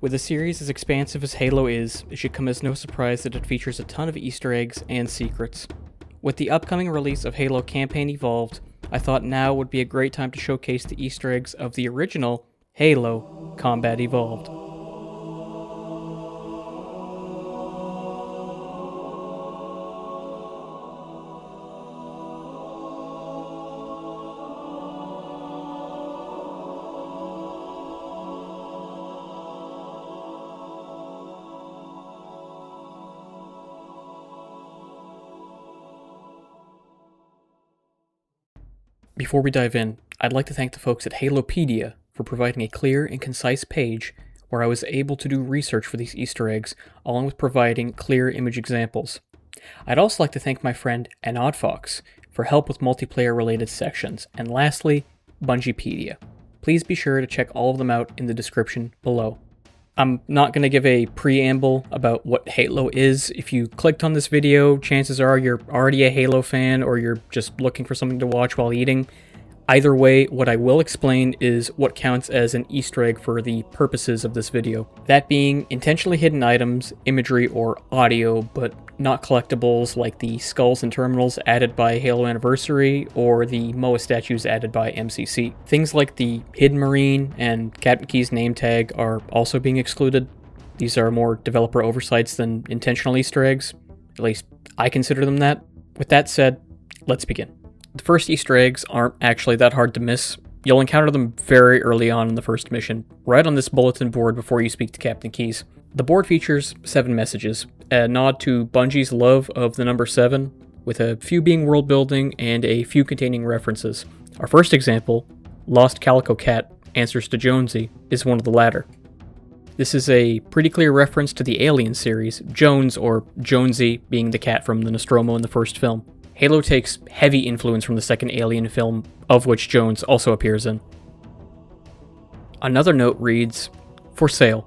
With a series as expansive as Halo is, it should come as no surprise that it features a ton of Easter eggs and secrets. With the upcoming release of Halo Campaign Evolved, I thought now would be a great time to showcase the Easter eggs of the original Halo Combat Evolved. Before we dive in, I'd like to thank the folks at Halopedia for providing a clear and concise page where I was able to do research for these Easter eggs, along with providing clear image examples. I'd also like to thank my friend AnodFox for help with multiplayer-related sections, and lastly, Bungiepedia. Please be sure to check all of them out in the description below. I'm not going to give a preamble about what Halo is. If you clicked on this video, chances are you're already a Halo fan or you're just looking for something to watch while eating. Either way, what I will explain is what counts as an Easter egg for the purposes of this video. That being intentionally hidden items, imagery, or audio, but not collectibles like the skulls and terminals added by Halo Anniversary or the MOA statues added by MCC. Things like the Hidden Marine and Captain Key's name tag are also being excluded. These are more developer oversights than intentional Easter eggs. At least I consider them that. With that said, let's begin. The first Easter eggs aren't actually that hard to miss. You'll encounter them very early on in the first mission, right on this bulletin board before you speak to Captain Keyes. The board features 7 messages, a nod to Bungie's love of the number 7, with a few being world building and a few containing references. Our first example, Lost Calico Cat answers to Jonesy, is one of the latter. This is a pretty clear reference to the Alien series, Jones or Jonesy being the cat from the Nostromo in the first film. Halo takes heavy influence from the second Alien film, of which Jones also appears in. Another note reads, "For sale,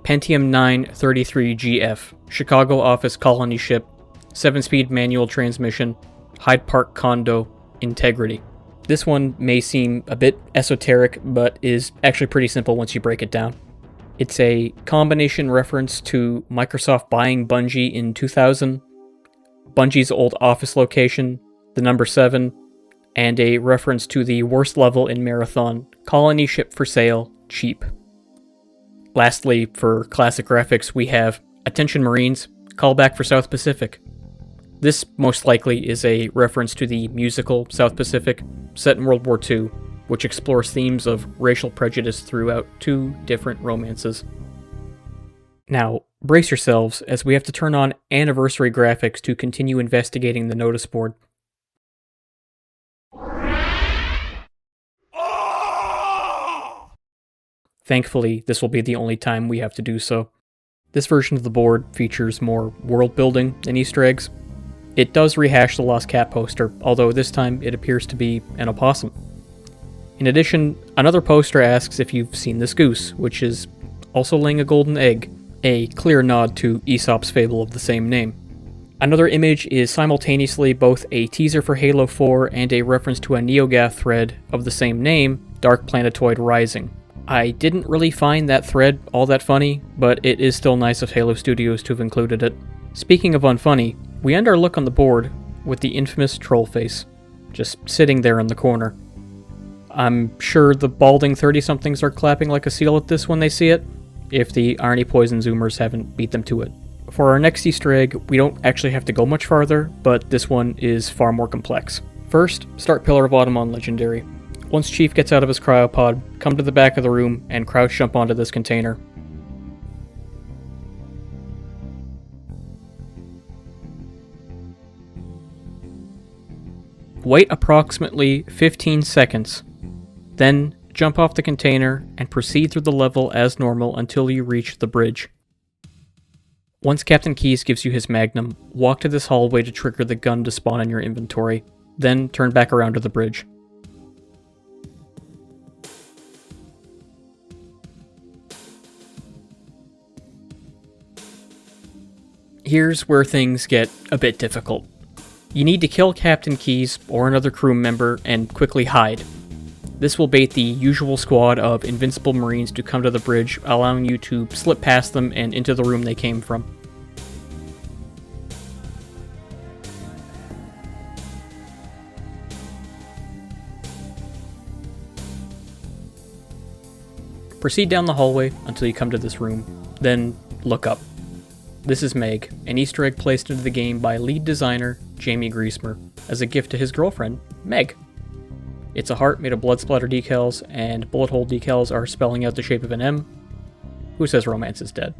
Pentium 9 33GF, Chicago office colony ship, 7-speed manual transmission, Hyde Park condo, integrity." This one may seem a bit esoteric, but is actually pretty simple once you break it down. It's a combination reference to Microsoft buying Bungie in 2000, Bungie's old office location, the number 7, and a reference to the worst level in Marathon, colony ship for sale, cheap. Lastly, for classic graphics, we have Attention Marines, callback for South Pacific. This most likely is a reference to the musical South Pacific, set in World War II, which explores themes of racial prejudice throughout 2 different romances. Now, brace yourselves, as we have to turn on anniversary graphics to continue investigating the notice board. Thankfully, this will be the only time we have to do so. This version of the board features more world building than Easter eggs. It does rehash the Lost Cat poster, although this time it appears to be an opossum. In addition, another poster asks if you've seen this goose, which is also laying a golden egg, a clear nod to Aesop's fable of the same name. Another image is simultaneously both a teaser for Halo 4 and a reference to a NeoGAF thread of the same name, Dark Planetoid Rising. I didn't really find that thread all that funny, but it is still nice of Halo Studios to have included it. Speaking of unfunny, we end our look on the board with the infamous troll face, just sitting there in the corner. I'm sure the balding 30-somethings are clapping like a seal at this when they see it, if the irony poison zoomers haven't beat them to it. For our next Easter egg, we don't actually have to go much farther, but this one is far more complex. First, start Pillar of Autumn on Legendary. Once Chief gets out of his cryopod, come to the back of the room and crouch jump onto this container. Wait approximately 15 seconds, then jump off the container and proceed through the level as normal until you reach the bridge. Once Captain Keyes gives you his magnum, walk to this hallway to trigger the gun to spawn in your inventory, then turn back around to the bridge. Here's where things get a bit difficult. You need to kill Captain Keyes or another crew member and quickly hide. This will bait the usual squad of invincible Marines to come to the bridge, allowing you to slip past them and into the room they came from. Proceed down the hallway until you come to this room, then look up. This is Meg, an Easter egg placed into the game by lead designer Jamie Griesmer as a gift to his girlfriend, Meg. It's a heart made of blood splatter decals, and bullet hole decals are spelling out the shape of an M. Who says romance is dead?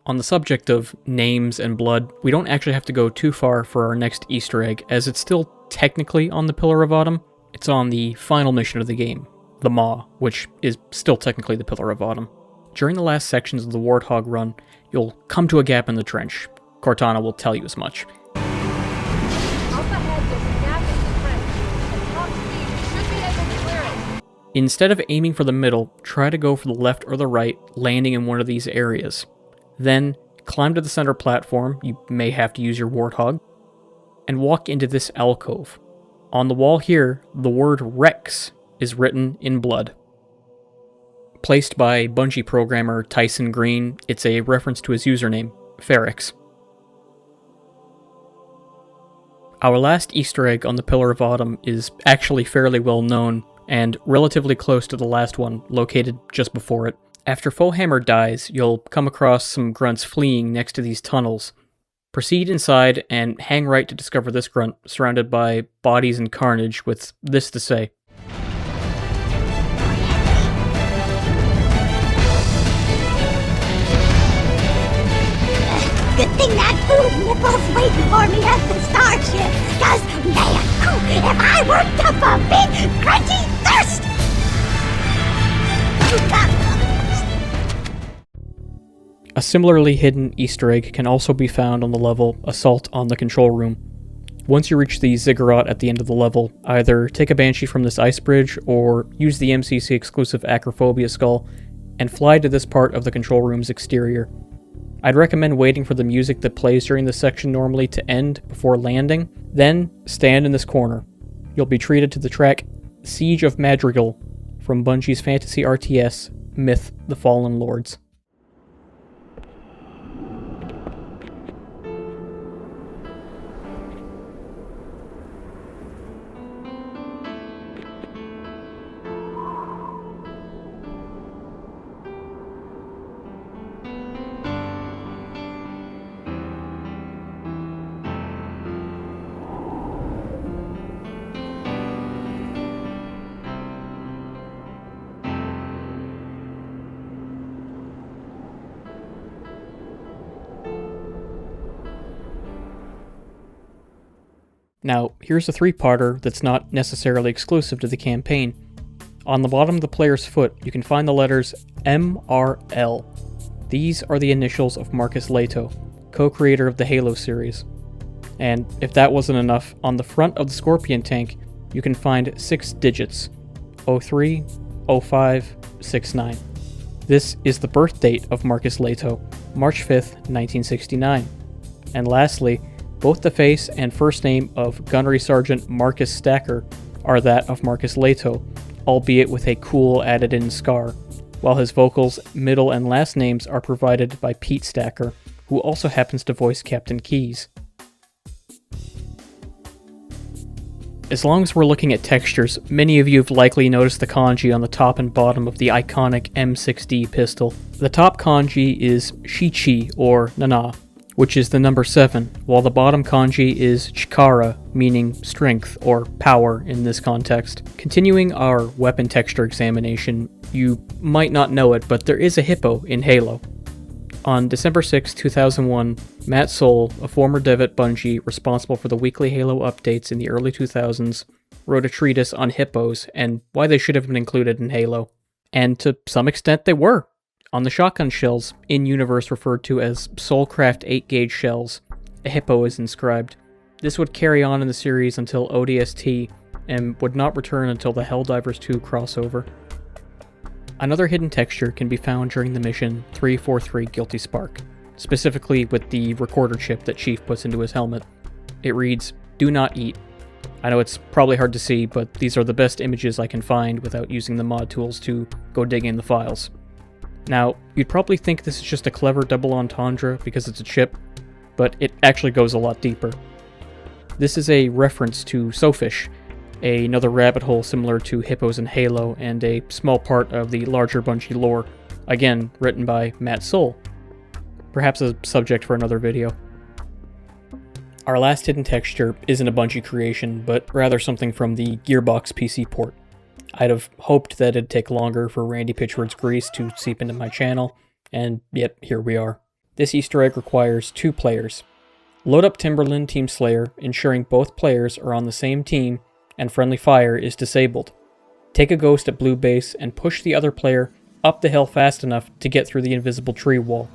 On the subject of names and blood, we don't actually have to go too far for our next Easter egg, as it's still technically on the Pillar of Autumn. It's on the final mission of the game, the Maw, which is still technically the Pillar of Autumn. During the last sections of the Warthog run, you'll come to a gap in the trench. Cortana will tell you as much. Up ahead, there's a gap in the trench. At top speed, we should be able to clear it. Instead of aiming for the middle, try to go for the left or the right, landing in one of these areas. Then, climb to the center platform, you may have to use your Warthog, and walk into this alcove. On the wall here, the word Rex is written in blood. Placed by Bungie programmer Tyson Green, it's a reference to his username, Ferrix. Our last Easter egg on the Pillar of Autumn is actually fairly well known, and relatively close to the last one, located just before it. After Foehammer dies, you'll come across some grunts fleeing next to these tunnels. Proceed inside and hang right to discover this grunt, surrounded by bodies and carnage, with this to say. Good thing that food nipple's waiting for me at the starship, 'cause man, if I worked up a big, crunchy thirst! A similarly hidden Easter egg can also be found on the level Assault on the Control Room. Once you reach the ziggurat at the end of the level, either take a Banshee from this ice bridge or use the MCC exclusive Acrophobia skull and fly to this part of the control room's exterior. I'd recommend waiting for the music that plays during this section normally to end before landing, then stand in this corner. You'll be treated to the track Siege of Madrigal from Bungie's fantasy RTS, Myth: The Fallen Lords. Now, here's a three-parter that's not necessarily exclusive to the campaign. On the bottom of the player's foot, you can find the letters MRL. These are the initials of Marcus Leto, co-creator of the Halo series. And if that wasn't enough, on the front of the Scorpion tank, you can find 6 digits, 03, 05, 69. This is the birth date of Marcus Leto, March 5th, 1969. And lastly, both the face and first name of Gunnery Sergeant Marcus Stacker are that of Marcus Leto, albeit with a cool added-in scar, while his vocals, middle, and last names are provided by Pete Stacker, who also happens to voice Captain Keyes. As long as we're looking at textures, many of you have likely noticed the kanji on the top and bottom of the iconic M6D pistol. The top kanji is Shichi, or Nana, which is the number 7, while the bottom kanji is Chikara, meaning strength or power in this context. Continuing our weapon texture examination, you might not know it, but there is a hippo in Halo. On December 6, 2001, Matt Soul, a former dev at Bungie responsible for the weekly Halo updates in the early 2000s, wrote a treatise on hippos and why they should have been included in Halo. And to some extent they were. On the shotgun shells, in-universe referred to as Soulcraft 8-gauge shells, a hippo is inscribed. This would carry on in the series until ODST, and would not return until the Helldivers 2 crossover. Another hidden texture can be found during the mission 343 Guilty Spark, specifically with the recorder chip that Chief puts into his helmet. It reads, "Do not eat. I know it's probably hard to see, but these are the best images I can find without using the mod tools to go dig in the files. Now, you'd probably think this is just a clever double entendre because it's a chip, but it actually goes a lot deeper. This is a reference to Sofish, another rabbit hole similar to Hippos in Halo, and a small part of the larger Bungie lore, again written by Matt Soul. Perhaps a subject for another video. Our last hidden texture isn't a Bungie creation, but rather something from the Gearbox PC port. I'd have hoped that it'd take longer for Randy Pitchford's grease to seep into my channel, and yet here we are. This Easter egg requires 2 players. Load up Timberland Team Slayer, ensuring both players are on the same team and friendly fire is disabled. Take a ghost at blue base and push the other player up the hill fast enough to get through the invisible tree wall.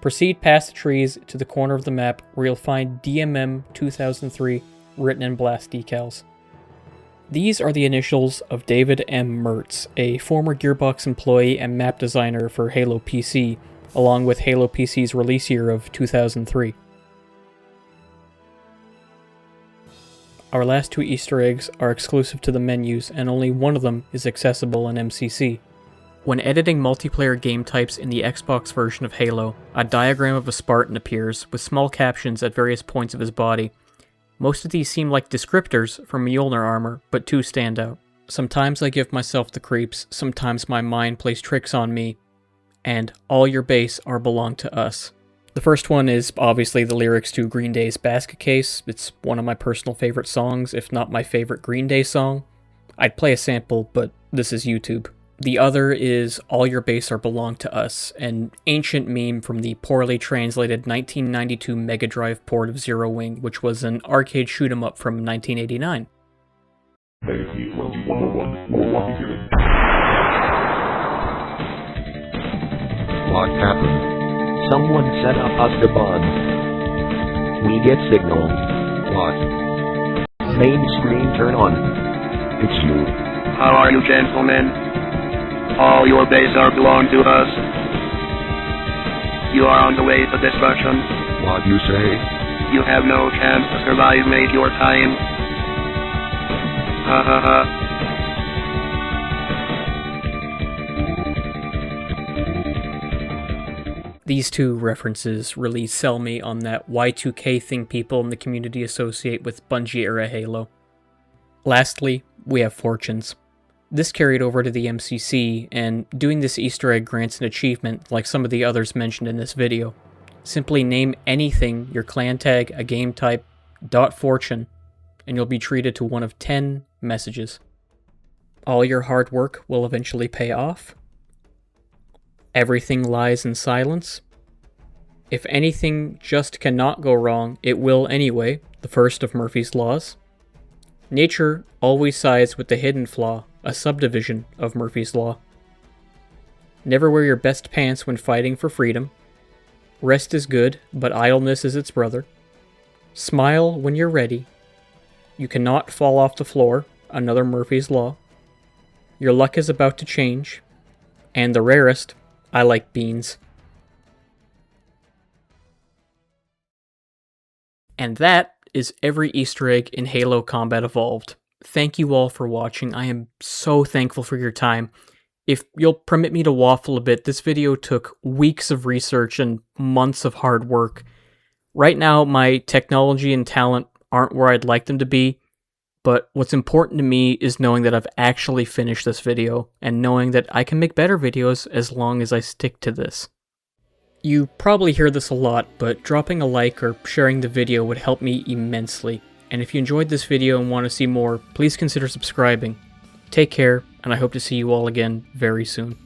Proceed past the trees to the corner of the map where you'll find DMM 2003 written in blast decals. These are the initials of David M. Mertz, a former Gearbox employee and map designer for Halo PC, along with Halo PC's release year of 2003. Our last 2 Easter eggs are exclusive to the menus, and only one of them is accessible in MCC. When editing multiplayer game types in the Xbox version of Halo, a diagram of a Spartan appears, with small captions at various points of his body. Most of these seem like descriptors for Mjolnir armor, but 2 stand out. Sometimes I give myself the creeps, sometimes my mind plays tricks on me, and all your base are belong to us. The first one is obviously the lyrics to Green Day's Basket Case. It's one of my personal favorite songs, if not my favorite Green Day song. I'd play a sample, but this is YouTube. The other is All Your Base Are Belong to Us, an ancient meme from the poorly translated 1992 Mega Drive port of Zero Wing, which was an arcade shoot-'em-up from 1989. What happened? Someone set up us the bomb. We get signal. What? Main screen turn on. It's you. How are you, gentlemen? All your base are belong to us. You are on the way to destruction. What you say? You have no chance to survive, mate. Your time. Ha ha ha. These 2 references really sell me on that Y2K thing people in the community associate with Bungie-era Halo. Lastly, we have fortunes. This carried over to the MCC, and doing this Easter egg grants an achievement like some of the others mentioned in this video. Simply name anything, your clan tag, a game type, .fortune, and you'll be treated to one of 10 messages. All your hard work will eventually pay off. Everything lies in silence. If anything just cannot go wrong, it will anyway, the first of Murphy's Laws. Nature always sides with the hidden flaw, a subdivision of Murphy's Law. Never wear your best pants when fighting for freedom. Rest is good, but idleness is its brother. Smile when you're ready. You cannot fall off the floor, another Murphy's Law. Your luck is about to change. And the rarest, I like beans. And that is every Easter egg in Halo Combat Evolved. Thank you all for watching. I am so thankful for your time. If you'll permit me to waffle a bit, this video took weeks of research and months of hard work. Right now, my technology and talent aren't where I'd like them to be, but what's important to me is knowing that I've actually finished this video, and knowing that I can make better videos as long as I stick to this. You probably hear this a lot, but dropping a like or sharing the video would help me immensely. And if you enjoyed this video and want to see more, please consider subscribing. Take care, and I hope to see you all again very soon.